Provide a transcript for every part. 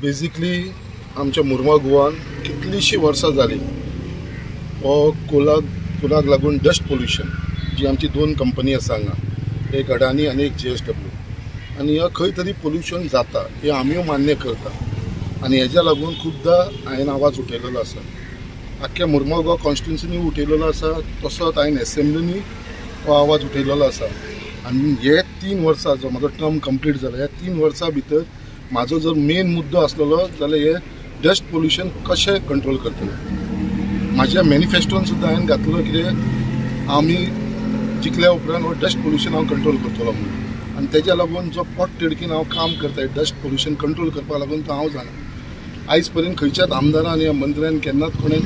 Basically आमच्या मुर्मा गोवान कितलीशी वर्सां जाली हो कोलाक लागून डस्ट पोल्यूशन जी आमची दोन कंपनी आसा हांगा, एक अडानी आनी एक JSW, आनी ह्या खंय तरी पोल्यूशन जाता हे आमी मान्य करता आनी हेज्या लागून खुबदां हांवें आवाज उठयलेलो आसा. आख्ख्या मुर्मा गोवा कॉन्स्टिट्युन्सीनी उठयलेलो आसा, तसोच हांवें एसेंब्लीनी हो आवाज उठयलेलो आसा. आनी हे 3 वर्सां जो म्हाजो टर्म कंप्लीट जाला, ह्या 3 वर्सां भितर म्हाजो जर मेन मुद्दो आसलेलो जाल्यार हे डस्ट पोल्यूशन कशें कंट्रोल करतले. म्हाज्या मॅनिफेस्टोन सुद्दां हांवें घातलो कितें आमी जिखल्या उपरांत हो डस्ट पोल्यूशन हांव कंट्रोल करतलो म्हणून. आनी तेज्या लागून जो पोट तिडकीन हांव काम करता डस्ट पोल्यूशन कंट्रोल करपा लागून तो हांव जाणा. आयज पर्यंत खंयच्याच आमदारान या मंत्र्यान केन्नाच कोणें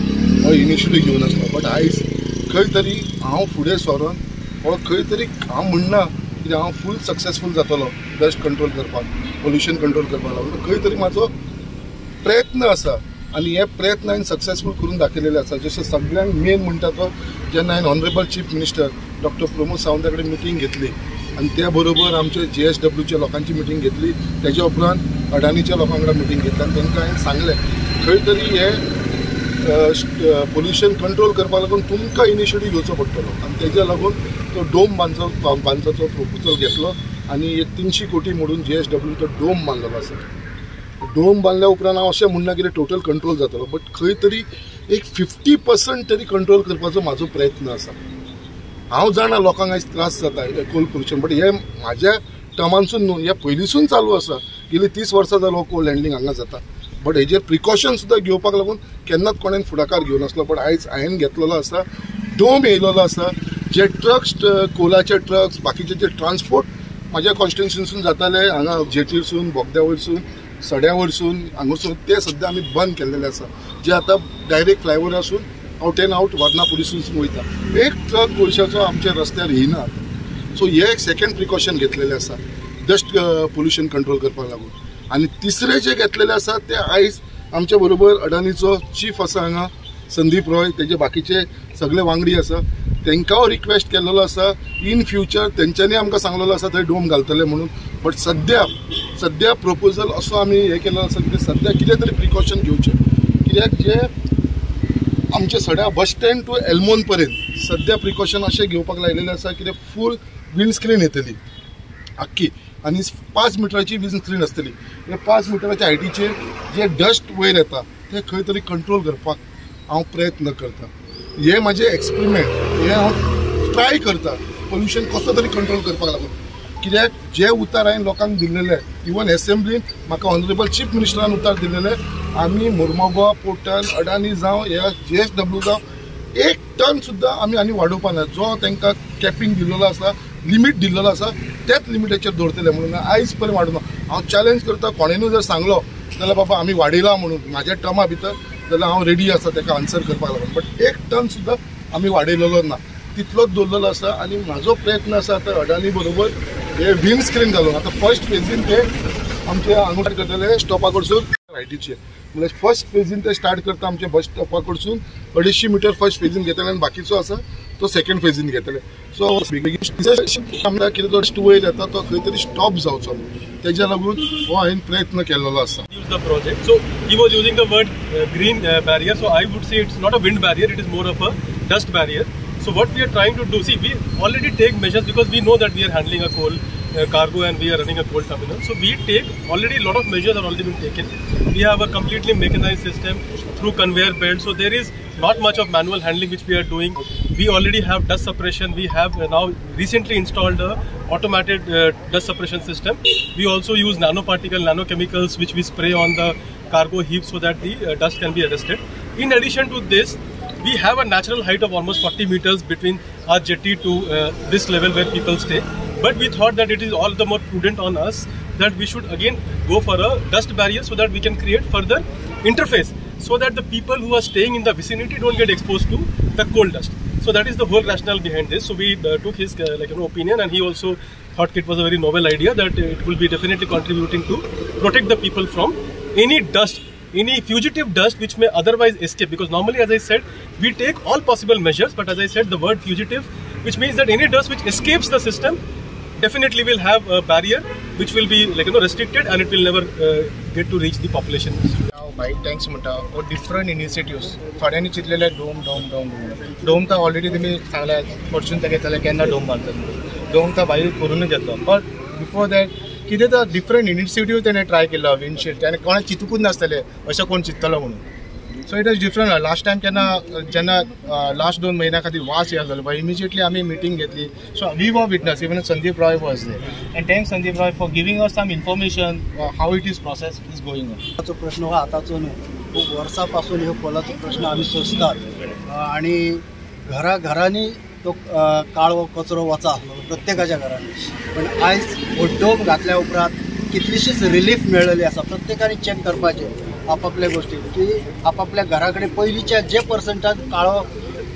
हो इनिशिएटीव घेवन आसलो, बट आयज खंय तरी हांव फुडें सरोन हो खंय तरी हांव म्हणना कितें हांव फूल सक्सेसफूल जातलो डस्ट कंट्रोल करपाक, पोल्यूशन कंट्रोल करपाक लागून. खंय तरी म्हाजो प्रयत्न आसा आनी हे प्रयत्न हांवें सक्सेसफूल करून दाखयलेले आसा. जशें सगळ्यांत मेन म्हणटा तो जेन्ना हांवें honourable chief minister doctor Pramod सावंता कडेन मिटींग घेतली आनी त्या बरोबर आमचे JSWच्या लोकांची मिटींग घेतली, तेज्या उपरांत अडानीच्या लोकां वांगडा मिटींग घेतली आनी तांकां हांवें सांगलें खंय तरी हे पोल्यूशन कंट्रोल करपा लागून तुमकां इनिशिएटीव घेवचो पडटलो. आनी तेज्या लागून तो डोम बांदचो प्रपोजल घेतलो आनी 300 कोटी मोडून JSW तो डोम बांदलेलो आसा. डोम बांदल्या उपरांत हांव अशें म्हणना कितें टोटल कंट्रोल जातलो, बट खंय तरी एक 50% तरी कंट्रोल करपाचो म्हाजो प्रयत्न आसा. हांव जाणा लोकांक आयज त्रास जाता कोल पोल्यूशन, बट हे म्हाज्या टर्मानसून न्हू, हे पयलींसून चालू आसा. गेली 30 वर्सां जालो कोल हँडलिंग हांगा जाता, बट हेजेर प्रिकॉशन सुद्दां घेवपाक लागून केन्नाच कोणें फुडाकार घेवन आसलो. बट आयज हांवें घेतलेलो आसा, डोम येयलेलो आसा. जे ट्रक्स कोलाचे ट्रक्स बाकीचे जे ट्रान्सपोर्ट म्हाज्या कॉन्स्टिट्युन्सीसून जाताले हांगा जेटीरसून बोगद्या वयरसून सड्या वयरसून हांगासून ते सद्या आमी बंद केल्लेले आसा. जे आतां डायरेक्ट फ्लायओवरासून आउट एंड आउट वार्नापुरीसून वयता. एक ट्रक गोंयच्याचो आमच्या रस्त्यार येयना. सो हे एक सेकंड प्रिकॉशन घेतलेले आसा डस्ट पोल्यूशन कंट्रोल करपाक लागून. आनी तिसरे जे घेतलेले आसा ते आयज आमच्या बरोबर अडानीचो चीफ आसा हांगा संदीप रॉय, तेजे बाकीचे सगळे वांगडी आसा. तांकां रिक्वेस्ट केल्लो आसा इन फ्युचर तेंच्यांनी आमकां सांगलेलो आसा थंय डोम घालतले म्हणून. बट सद्या प्रपोजल असो आमी हे केल्लो आसा की सद्या कितें तरी प्रिकॉशन घेवचें, कित्याक जे आमचे सड्या बस स्टँड टू एल्मोन पर्यंत सद्या प्रिकॉशन अशें घेवपाक लायलेलें आसा कितें फूल विंडस्क्रीन येतली आख्खी आनी 5 मिटराची विंडस्क्रीन आसतली. हे 5 मिटराच्या हायटीचेर जे डस्ट वयर येता ते खंय तरी कंट्रोल करपाक हांव प्रयत्न करता. हे म्हाजे एक्सपेरिमेंट, हे हांव ट्राय करता पोल्यूशन कसो तरी कंट्रोल करपाक लागून. कित्याक जे उतार हांवें लोकांक दिल्लेले, इवन एसेंब्लीन म्हाका ऑनरेबल चीफ मिनिस्टरान उतार दिल्लेले, आमी मुर्मा गोवा पोर्टान अडानी जावं या JSW जावं 1 टन सुद्दां आमी आनी वाडोवपा ना. जो तांकां कॅपिंग दिल्लो आसा, लिमीट दिल्लो आसा, त्याच लिमिटेचेर दवरतले म्हणून आयज पर्यंत वाडूना. हांव चॅलेंज करता कोणेनूय जर सांगलो जाल्यार बाबा आमी वाडयला म्हणून म्हाज्या टर्मा भितर, जाल्यार हांव रेडी आसा ताका आन्सर करपाक लागून. बट 1 टन सुद्दां आमी वाडयलेलो ना, तितलोच दवरलेलो आसा. आनी म्हाजो प्रयत्न आसा आतां अडानी बरोबर हे विंड स्क्रीन घालून. आतां फर्स्ट फेजीन ते आमचे हांगा करतले स्टॉपा कडसून रायटीचेर, म्हणजे फर्स्ट फेजीन ते स्टार्ट करता आमचे बस स्टॉपा कडसून 250 मिटर फर्स्ट फेजीन घेतले आनी बाकीचो आसा तो सेकंड फेजीन घेतले. सो आमकां कितें तो डस्ट वयर येता तो खंय तरी स्टॉप जावचो, तेज्या लागून हो हांवें प्रयत्न केल्लो आसा. The project. So he was using the word green barrier. So I would say it's not a wind barrier; it is more of a dust barrier. So what we are trying to do, see, we already take measures because we know that we are handling a coal cargo and we are running a coal terminal. So we take already a lot of measures are already been taken. We have a completely mechanized system through conveyor belt. So there is not much of manual handling which we are doing. We already have dust suppression. We have now recently installed a automated dust suppression system. We also use nanochemicals which we spray on the cargo heap so that the dust can be arrested. In addition to this, we have a natural height of almost 40 meters between our jetty to this level where people stay. But we thought that it is all the more prudent on us that we should again go for a dust barrier so that we can create further interface so that the people who are staying in the vicinity don't get exposed to the coal dust. So that is the whole rationale behind this. So we took his opinion, and he also thought it was a very novel idea that it will be definitely contributing to protect the people from any dust, any fugitive dust which may otherwise escape. Because normally, as I said, we take all possible measures, but as I said, the word fugitive, which means that any dust which escapes the system definitely will have a barrier which will be like restricted and it will never get to reach the population. बाईक टँक्स म्हणटा वो different initiatives थोड्यांनी चिंतलेले डोम डोम डोम डोम डोम तर ऑलरेडी तुमी सांगल्यात फॉर्च्यून ते घेतले केन्ना डोम बांदतले डोम तर भाई करूनच घेतलो बट बिफोर दॅट कितें तर डिफरंट इनिशिएटिव्ह तेणें ट्राय केलो विंडशील्ड त्याने कोणा चिंतूकूच नासतले अशें कोण चिंतलो म्हणून so it is different last time जेन्ना लास्ट 2 महिन्या खातीर वास येयलो पळय इमिजिएटली आमी मिटींग घेतली so we were witness even Sandeep Roy was there and thanks Sandeep Roy for giving us some information how it is process is going on. प्रश्न हो आताचो न्हू खूब वर्सां ह्यो पोलाचो प्रश्न आमी सोंसतात आनी घराघरांनी तो काळो कचरो वचा आसलो प्रत्येकाच्या घरांनी पण आयज हो डोम घातल्या उपरांत कितलीशीच रिलीफ मेळ्ळी आसा प्रत्येकाने चॅक करपाचें आपापल्या गोष्टी की आपापल्या घरा कडेन पयलींच्या जे पर्संटान काळो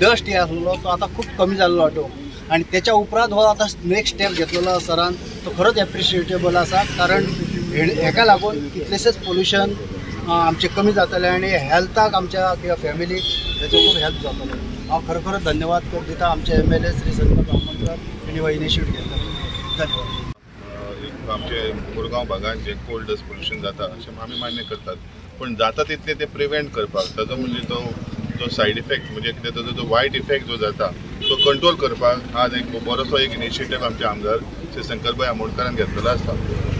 डस्ट हे आसलो तो आतां खूब कमी जाल्लो डोम आनी तेच्या उपरांत हो आतां नेक्स्ट स्टेप घेतलेलो सरान तो खरोच एप्रिशिएटेबल आसा कारण हेका लागून कितलेशेच पोल्युशन आमचे कमी जातले आनी हेल्थाक आमच्या किंवा फॅमिलीक हेजो खूब हेल्प जातलो. हांव खरोखर धन्यवाद दिता आमचे MLA श्री संदीप बामणकर हांणी हो इनिशिएटीव घेतला. धन्यवाद. आमचे मुरगांव भागात जे कोल्ड डस्ट पोल्युशन जाता अशें आमी मान्य करतात पण जाता तितले ते प्रिवेंट करपाक ताजो म्हणजे तो जो सायड इफेक्ट म्हणजे कितें ताजो जो वायट इफेक्ट जो जाता तो कंट्रोल करपाक आज एक बरोसो एक इनिशिएटीव आमचे आमदार श्री शंकरभाई आमोणकरान घेतलेलो आसता.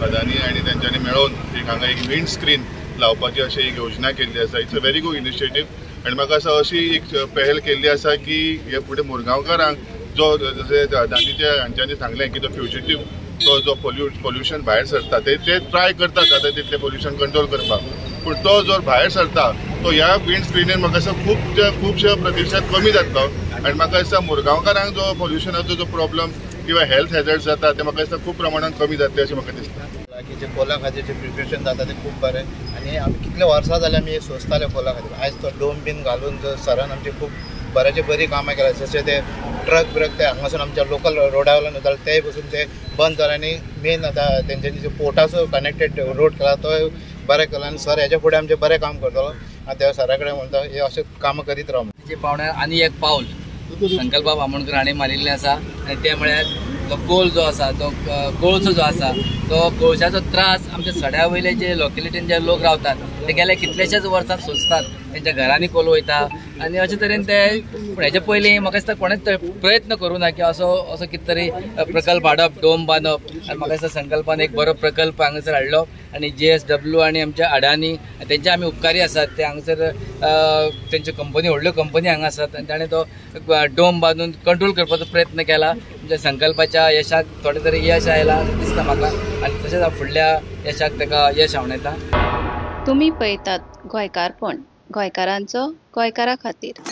अदानी आनी तेंच्यांनी मेळून एक हांगा एक विंड स्क्रीन लावपाची अशी एक योजना केल्ली आसा. It's a very good initiative आनी म्हाका असं अशी एक पहल केल्ली आसा की हे फुडें मुरगांवकारांक जो जशें अदानीच्या हांच्यांनी सांगलें की तो फ्युजिटीव तो जो पोल्युशन भायर सरता ते ट्राय करतात जाता तितलें पोल्युशन कंट्रोल करपाक पूण तो जर भायर सरता तो ह्या विंड स्क्रीनीन म्हाका दिसता खुबशे प्रतिशत कमी जातलो आनी म्हाका दिसता मुरगांवकारांक जो पोल्युशनाचो जो प्रॉब्लम किंवा हेल्थ हॅझर्ड्स जाता ते म्हाका दिसता खूब प्रमाणात कमी जातले अशें म्हाका दिसता. की जे कोला खातीर जे प्रिपरेशन जाता ते खूब बरें आनी आमी कितले वर्सां जाले आमी सोंसताले कोला खातीर आयज तो डोम बीन घालून सरान आमची खूब बऱ्याचे बरी कामां केल्या जशें ते ट्रक ब्रक ते हांगासून आमच्या लोकल रोडा वयल्यान वताले ते पसून ते बंद जाला आनी मेन आतां तेंच्यांनी जो पोर्टाचो कनेक्टेड रोड केला तो बरें केला आनी सर हेच्या फुडें आमचें बरें काम करतलो आनी त्या सरा कडेन म्हणटा हे अशें कामां करीत राव. जे पावण्यार आनी एक पावल संकल्पा बामणकर हाणें मारिल्लें आसा आनी ते म्हळ्यार तो कोल जो आसा तो कोळसो जो आसा तो कोळशाचो त्रास आमच्या सड्या वयले जे लोकेलिटीन जे लोक रावतात ते गेल्या कितलेशेच वर्सां सोंसतात तेंच्या घरांनी कोल वयता आनी अशे तरेन ते पूण हेचे पयलीं म्हाका दिसता कोणेच प्रयत्न करूं ना की असो कितें तरी प्रकल्प हाडप डोम बांदप आनी म्हाका दिसता संकल्पान एक बरो प्रकल्प हांगासर हाडलो आनी JSW आनी आमच्या अडानी तेंचे आमी उपकारी आसात ते हांगासर तेंच्यो कंपनी व्हडल्यो कंपनी हांगा आसात आनी ताणें तो डोम बांदून कंट्रोल करपाचो प्रयत्न केला. म्हणजे संकल्पाच्या यशाक थोडे तरी यश आयला दिसता म्हाका आनी तशेंच फुडल्या यशाक ताका यश हांव येता. तुम्ही पळयतात गोंयकारपण गोंयकारांचो गोंयकारा खातीर.